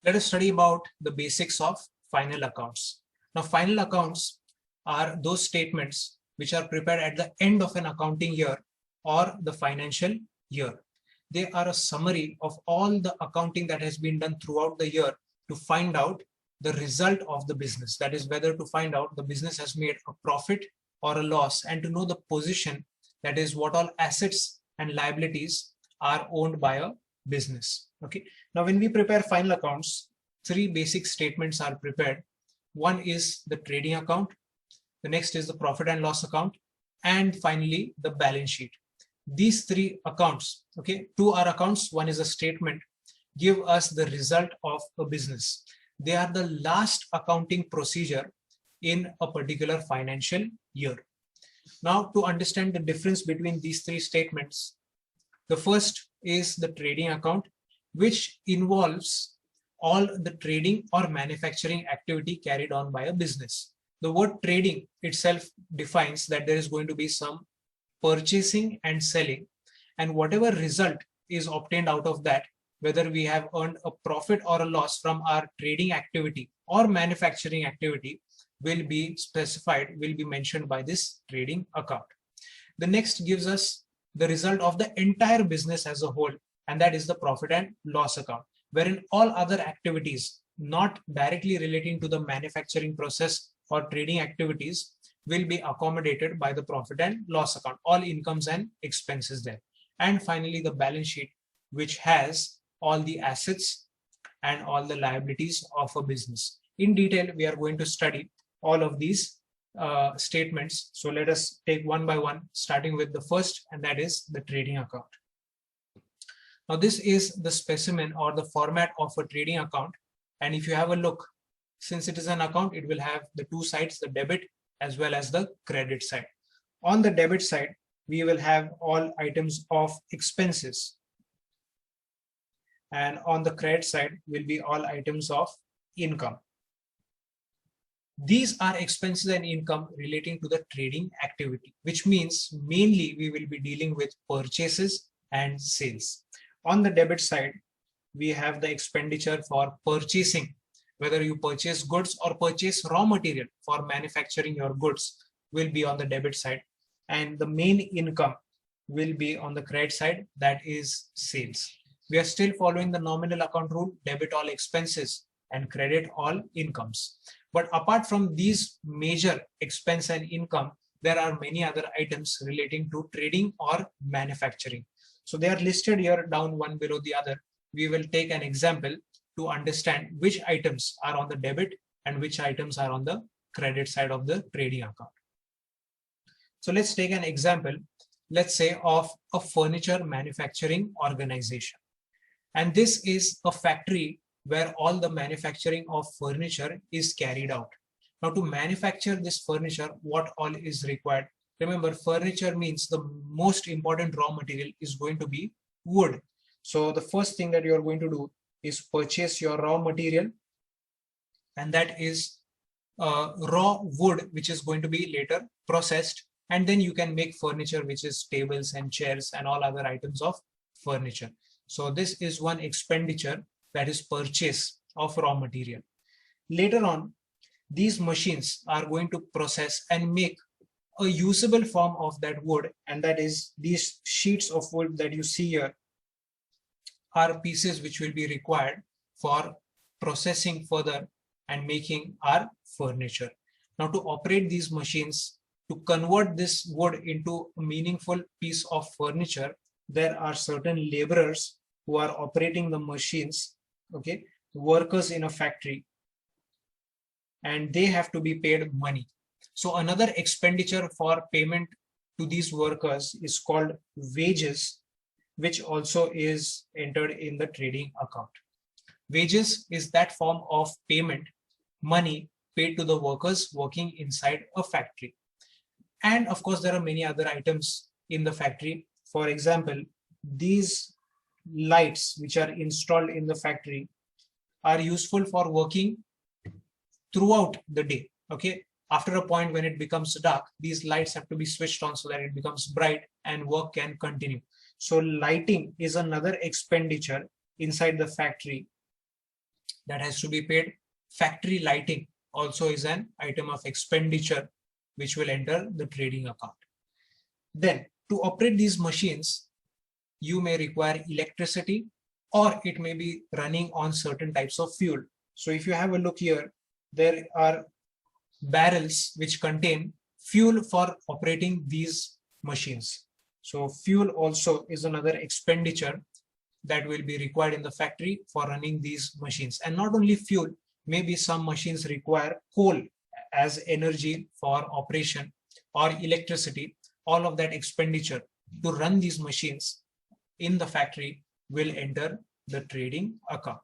Let us study about the basics of final accounts. Now, final accounts are those statements which are prepared at the end of an accounting year or the financial year. They are a summary of all the accounting that has been done throughout the year to find out the result of the business. That is, whether to find out the business has made a profit or a loss, and to know the position, that is, what all assets and liabilities are owned by a business. Okay. Now, when we prepare final accounts, three basic statements are prepared. One is the trading account, the next is the profit and loss account, and finally the balance sheet. These three accounts, okay, two are accounts, one is a statement, give us the result of a business. They are the last accounting procedure in a particular financial year. Now, to understand the difference between these three statements, the first is the trading account, which involves all the trading or manufacturing activity carried on by a business. The word trading itself defines that there is going to be some purchasing and selling, and whatever result is obtained out of that, whether we have earned a profit or a loss from our trading activity or manufacturing activity, will be specified, will be mentioned by this trading account. The next gives us the result of the entire business as a whole, and that is the profit and loss account, wherein all other activities not directly relating to the manufacturing process or trading activities will be accommodated by the profit and loss account, all incomes and expenses there. And finally, the balance sheet, which has all the assets and all the liabilities of a business. In detail, we are going to study all of these statements. So let us take one by one, starting with the first, and that is the trading account. Now, this is the specimen or the format of a trading account. And if you have a look, since it is an account, it will have the two sides, the debit as well as the credit side. On the debit side, we will have all items of expenses. And on the credit side will be all items of income. These are expenses and income relating to the trading activity, which means mainly we will be dealing with purchases and sales. On the debit side, we have the expenditure for purchasing, whether you purchase goods or purchase raw material for manufacturing your goods will be on the debit side. And the main income will be on the credit side, that is sales. We are still following the nominal account rule, debit all expenses and credit all incomes. But apart from these major expense and income, there are many other items relating to trading or manufacturing. So they are listed here down one below the other. We will take an example to understand which items are on the debit and which items are on the credit side of the trading account. So let's take an example, let's say of a furniture manufacturing organization. And this is a factory where all the manufacturing of furniture is carried out. Now, to manufacture this furniture, what all is required? Remember, furniture means the most important raw material is going to be wood. So the first thing that you are going to do is purchase your raw material, and that is raw wood, which is going to be later processed, and then you can make furniture, which is tables and chairs and all other items of furniture. So this is one expenditure, that is purchase of raw material. Later on, these machines are going to process and make a usable form of that wood, and that is these sheets of wood that you see here are pieces which will be required for processing further and making our furniture. Now, to operate these machines, to convert this wood into a meaningful piece of furniture, there are certain laborers who are operating the machines, okay, workers in a factory, and they have to be paid money. So another expenditure for payment to these workers is called wages, which also is entered in the trading account. Wages is that form of payment, money paid to the workers working inside a factory. And of course, there are many other items in the factory. For example, these lights which are installed in the factory are useful for working throughout the day. Okay. After a point when it becomes dark, these lights have to be switched on so that it becomes bright and work can continue. So lighting is another expenditure inside the factory that has to be paid. Factory lighting also is an item of expenditure which will enter the trading account. Then to operate these machines, you may require electricity or it may be running on certain types of fuel. So if you have a look here, there are barrels which contain fuel for operating these machines. So fuel also is another expenditure that will be required in the factory for running these machines. And not only fuel, maybe some machines require coal as energy for operation or electricity. All of that expenditure to run these machines in the factory will enter the trading account.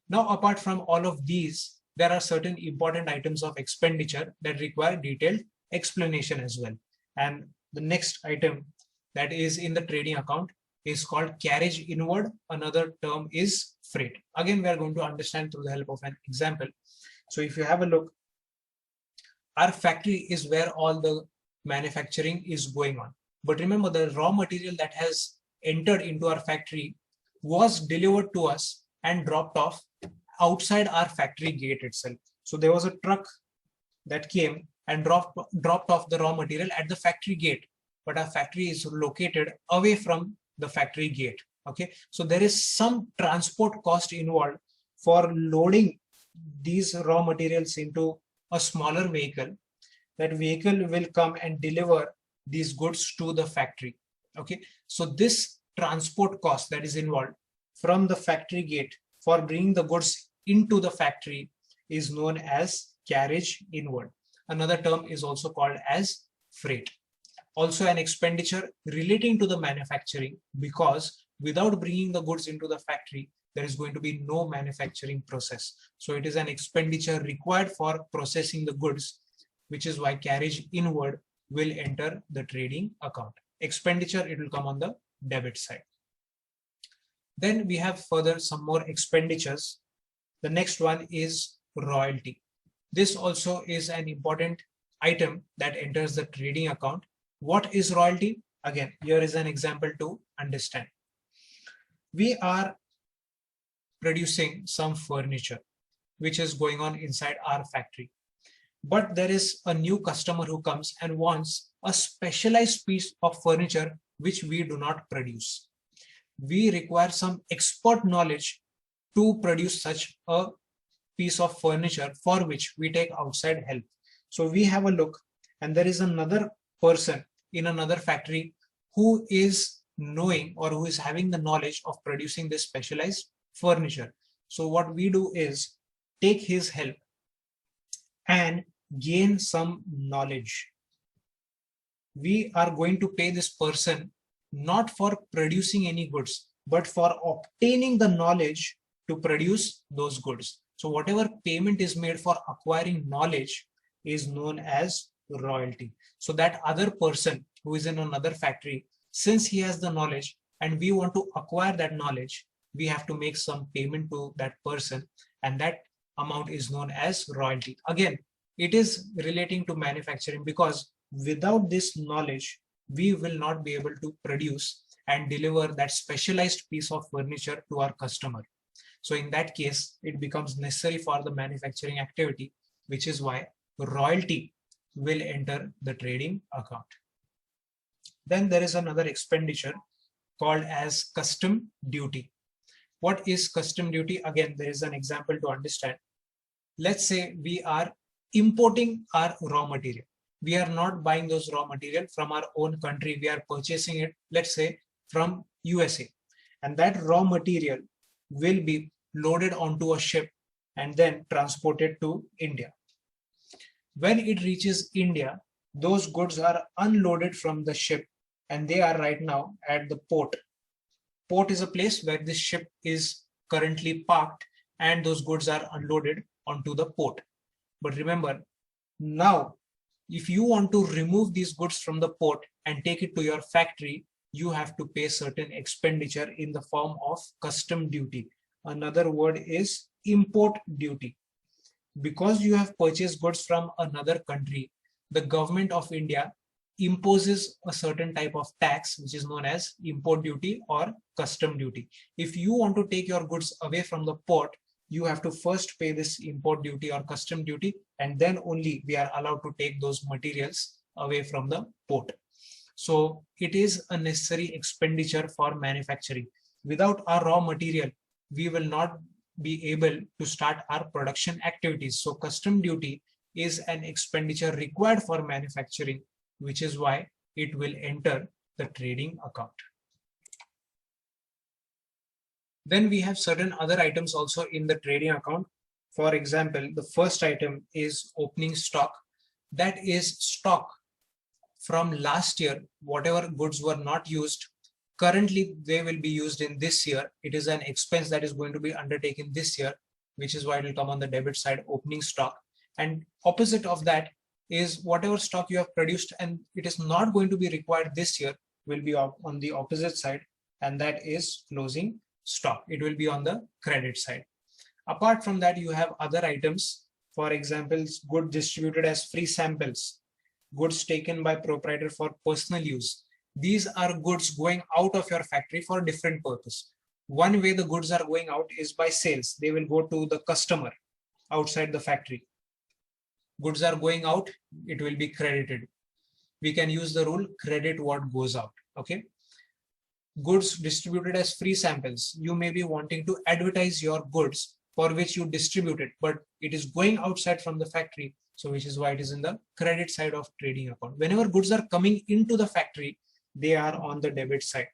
Now, apart from all of these, there are certain important items of expenditure that require detailed explanation as well. And the next item that is in the trading account is called carriage inward. Another term is freight. Again, we are going to understand through the help of an example. So if you have a look, our factory is where all the manufacturing is going on. But remember, the raw material that has entered into our factory was delivered to us and dropped off outside our factory gate itself. So there was a truck that came and dropped off the raw material at the factory gate, but our factory is located away from the factory gate. Okay, so there is some transport cost involved for loading these raw materials into a smaller vehicle. That vehicle will come and deliver these goods to the factory. Okay, so this transport cost that is involved from the factory gate for bringing the goods into the factory is known as carriage inward. Another term is also called as freight. Also an expenditure relating to the manufacturing, because without bringing the goods into the factory, there is going to be no manufacturing process. So it is an expenditure required for processing the goods, which is why carriage inward will enter the trading account. Expenditure, it will come on the debit side. Then we have further some more expenditures. The next one is royalty. This also is an important item that enters the trading account. What is royalty? Again, here is an example to understand. We are producing some furniture which is going on inside our factory. But there is a new customer who comes and wants a specialized piece of furniture which we do not produce. We require some expert knowledge to produce such a piece of furniture for which we take outside help. So we have a look, and there is another person in another factory who is knowing or who is having the knowledge of producing this specialized furniture. So what we do is take his help and gain some knowledge. We are going to pay this person not for producing any goods, but for obtaining the knowledge to produce those goods. So whatever payment is made for acquiring knowledge is known as royalty. So that other person who is in another factory, since he has the knowledge and we want to acquire that knowledge, we have to make some payment to that person, and that amount is known as royalty. Again, it is relating to manufacturing, because without this knowledge, we will not be able to produce and deliver that specialized piece of furniture to our customer. So in that case, it becomes necessary for the manufacturing activity, which is why royalty will enter the trading account. Then there is another expenditure called as custom duty. What is custom duty? Again, there is an example to understand. Let's say we are importing our raw material. We are not buying those raw material from our own country. We are purchasing it, let's say, from USA. And that raw material will be loaded onto a ship and then transported to India. When it reaches India, those goods are unloaded from the ship and they are right now at the port. Port is a place where this ship is currently parked and those goods are unloaded onto the port. But remember, now, if you want to remove these goods from the port and take it to your factory, you have to pay certain expenditure in the form of custom duty. Another word is import duty. Because you have purchased goods from another country, the government of India imposes a certain type of tax which is known as import duty or custom duty. If you want to take your goods away from the port, you have to first pay this import duty or custom duty, and then only we are allowed to take those materials away from the port. So it is a necessary expenditure for manufacturing. Without our raw material, we will not be able to start our production activities. So custom duty is an expenditure required for manufacturing, which is why it will enter the trading account. Then we have certain other items also in the trading account. For example, the first item is opening stock. That is stock from last year. Whatever goods were not used, currently they will be used in this year. It is an expense that is going to be undertaken this year, which is why it will come on the debit side, opening stock. And opposite of that is whatever stock you have produced and it is not going to be required this year will be on the opposite side, and that is closing stock. It will be on the credit side. Apart from that, you have other items. For example, goods distributed as free samples, goods taken by proprietor for personal use. These are goods going out of your factory for a different purpose. One way the goods are going out is by sales. They will go to the customer outside the factory. Goods are going out, it will be credited. We can use the rule credit what goes out. Okay. Goods distributed as free samples. You may be wanting to advertise your goods for which you distribute it, but it is going outside from the factory. So which is why it is in the credit side of trading account. Whenever goods are coming into the factory, they are on the debit side.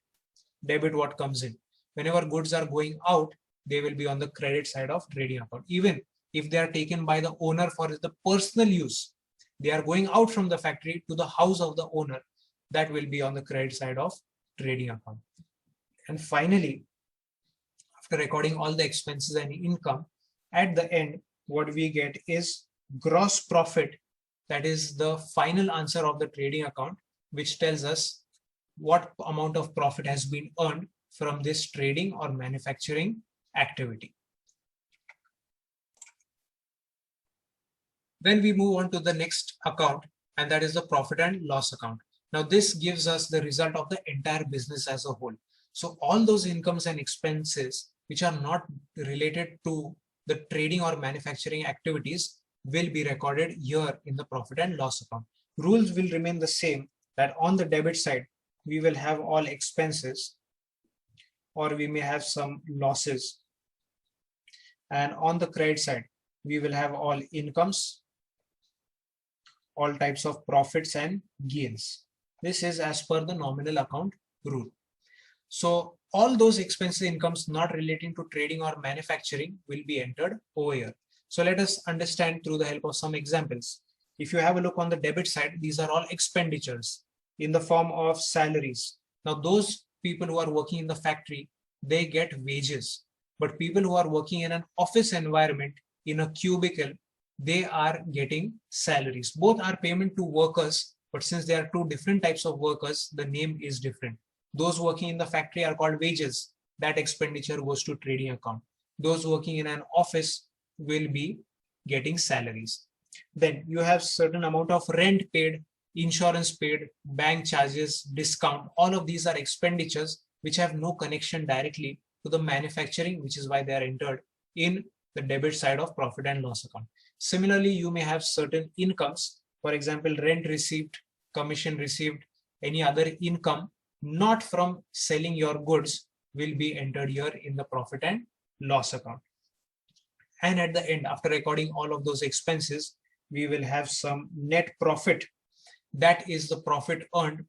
Debit what comes in. Whenever goods are going out, they will be on the credit side of trading account. Even if they are taken by the owner for the personal use, they are going out from the factory to the house of the owner, that will be on the credit side of trading account. And finally, after recording all the expenses and income, at the end, what we get is gross profit. That is the final answer of the trading account, which tells us what amount of profit has been earned from this trading or manufacturing activity. Then we move on to the next account, and that is the profit and loss account. Now this gives us the result of the entire business as a whole. So all those incomes and expenses which are not related to the trading or manufacturing activities will be recorded here in the profit and loss account. Rules will remain the same, that on the debit side, we will have all expenses, or we may have some losses. And on the credit side, we will have all incomes, all types of profits and gains. This is as per the nominal account rule. So all those expenses incomes not relating to trading or manufacturing will be entered over here. So let us understand through the help of some examples. If you have a look on the debit side, these are all expenditures in the form of salaries. Now those people who are working in the factory, they get wages. But people who are working in an office environment, in a cubicle, they are getting salaries. Both are payment to workers, but since there are two different types of workers, the name is different. Those working in the factory are called wages. That expenditure goes to trading account. Those working in an office will be getting salaries. Then you have certain amount of rent paid, insurance paid, bank charges, discount. All of these are expenditures which have no connection directly to the manufacturing, which is why they are entered in the debit side of profit and loss account. Similarly, you may have certain incomes, for example, rent received, commission received, any other income not from selling your goods will be entered here in the profit and loss account. And at the end, after recording all of those expenses, we will have some net profit. That is the profit earned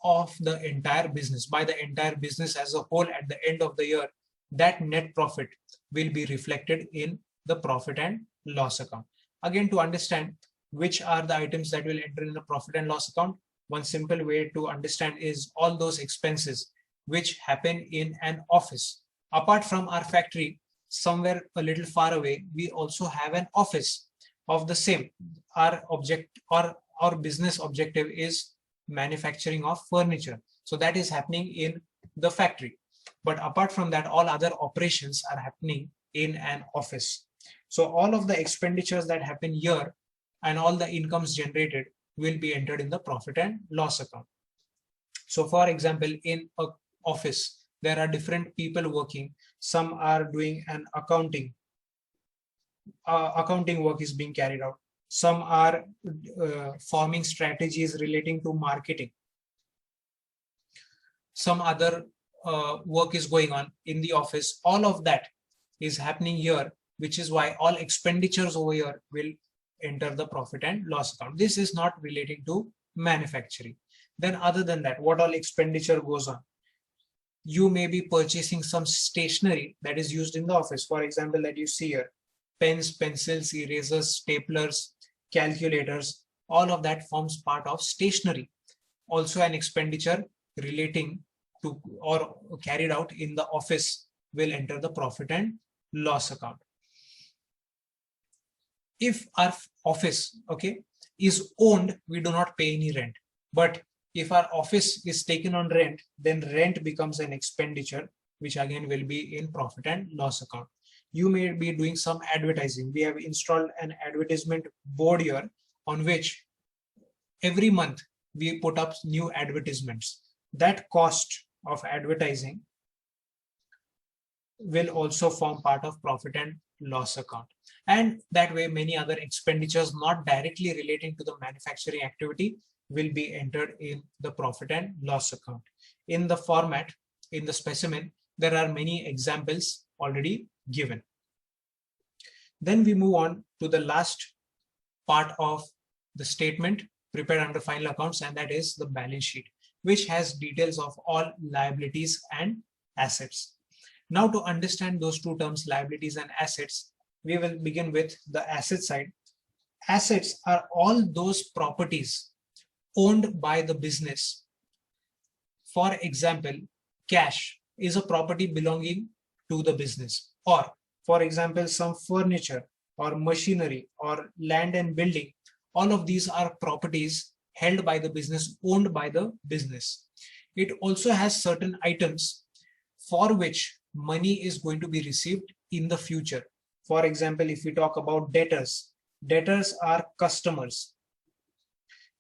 of the entire business, by the entire business as a whole at the end of the year. That net profit will be reflected in the profit and loss account. Again, to understand which are the items that will enter in the profit and loss account, one simple way to understand is all those expenses which happen in an office. Apart from our factory, somewhere a little far away, we also have an office of the same. Our object or our business objective is manufacturing of furniture. So that is happening in the factory. But apart from that, all other operations are happening in an office. So all of the expenditures that happen here and all the incomes generated will be entered in the profit and loss account. So for example, in an office, there are different people working. Some are doing an accounting work is being carried out. Some are forming strategies relating to marketing. Some other work is going on in the office. All of that is happening here, which is why all expenditures over here will enter the profit and loss account. This is not relating to manufacturing. Then other than that, what all expenditure goes on? You may be purchasing some stationery that is used in the office. For example, that you see here, pens, pencils, erasers, staplers, calculators, all of that forms part of stationery. Also an expenditure relating to or carried out in the office will enter the profit and loss account. If our office, okay, is owned, we do not pay any rent. But if our office is taken on rent, then rent becomes an expenditure, which again will be in profit and loss account. You may be doing some advertising. We have installed an advertisement board here on which every month we put up new advertisements. That cost of advertising will also form part of profit and loss account. And that way, many other expenditures not directly relating to the manufacturing activity will be entered in the profit and loss account. In the format, in the specimen, there are many examples already given. Then we move on to the last part of the statement prepared under final accounts, and that is the balance sheet, which has details of all liabilities and assets. Now, to understand those two terms, liabilities and assets, we will begin with the asset side. Assets are all those properties owned by the business. For example, cash is a property belonging to the business. Or, for example, some furniture or machinery or land and building. All of these are properties held by the business, owned by the business. It also has certain items for which money is going to be received in the future. For example, if we talk about debtors, debtors are customers.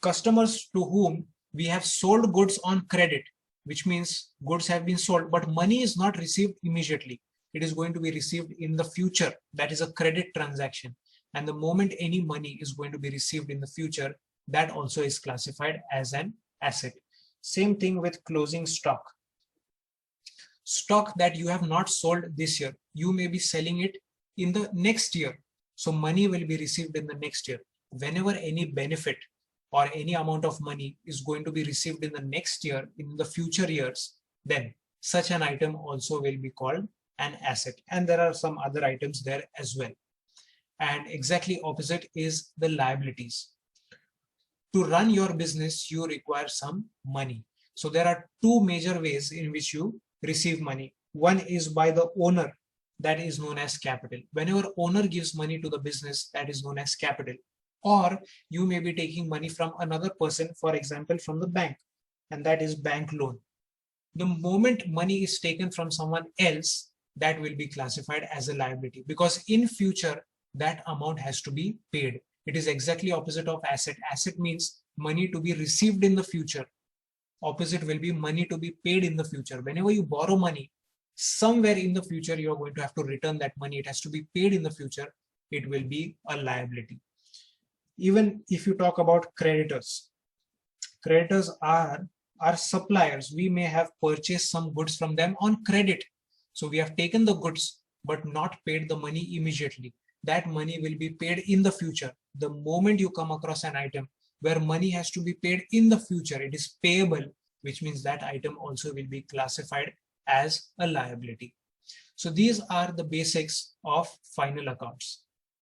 Customers to whom we have sold goods on credit, which means goods have been sold, but money is not received immediately. It is going to be received in the future. That is a credit transaction. And the moment any money is going to be received in the future, that also is classified as an asset. Same thing with closing stock. Stock that you have not sold this year, you may be selling it in the next year. So money will be received in the next year. Whenever any benefit or any amount of money is going to be received in the next year, in the future years, then such an item also will be called an asset. And there are some other items there as well. And exactly opposite is the liabilities. To run your business, you require some money. So there are two major ways in which you receive money. One is by the owner, that is known as capital. Whenever owner gives money to the business, that is known as capital. Or you may be taking money from another person, for example, from the bank, and that is bank loan. The moment money is taken from someone else, that will be classified as a liability, because in future, that amount has to be paid. It is exactly opposite of asset. Asset means money to be received in the future. Opposite will be money to be paid in the future. Whenever you borrow money, somewhere in the future, you are going to have to return that money. It has to be paid in the future. It will be a liability. Even if you talk about creditors, creditors are suppliers. We may have purchased some goods from them on credit. So we have taken the goods, but not paid the money immediately. That money will be paid in the future. The moment you come across an item where money has to be paid in the future, it is payable, which means that item also will be classified as a liability. So these are the basics of final accounts.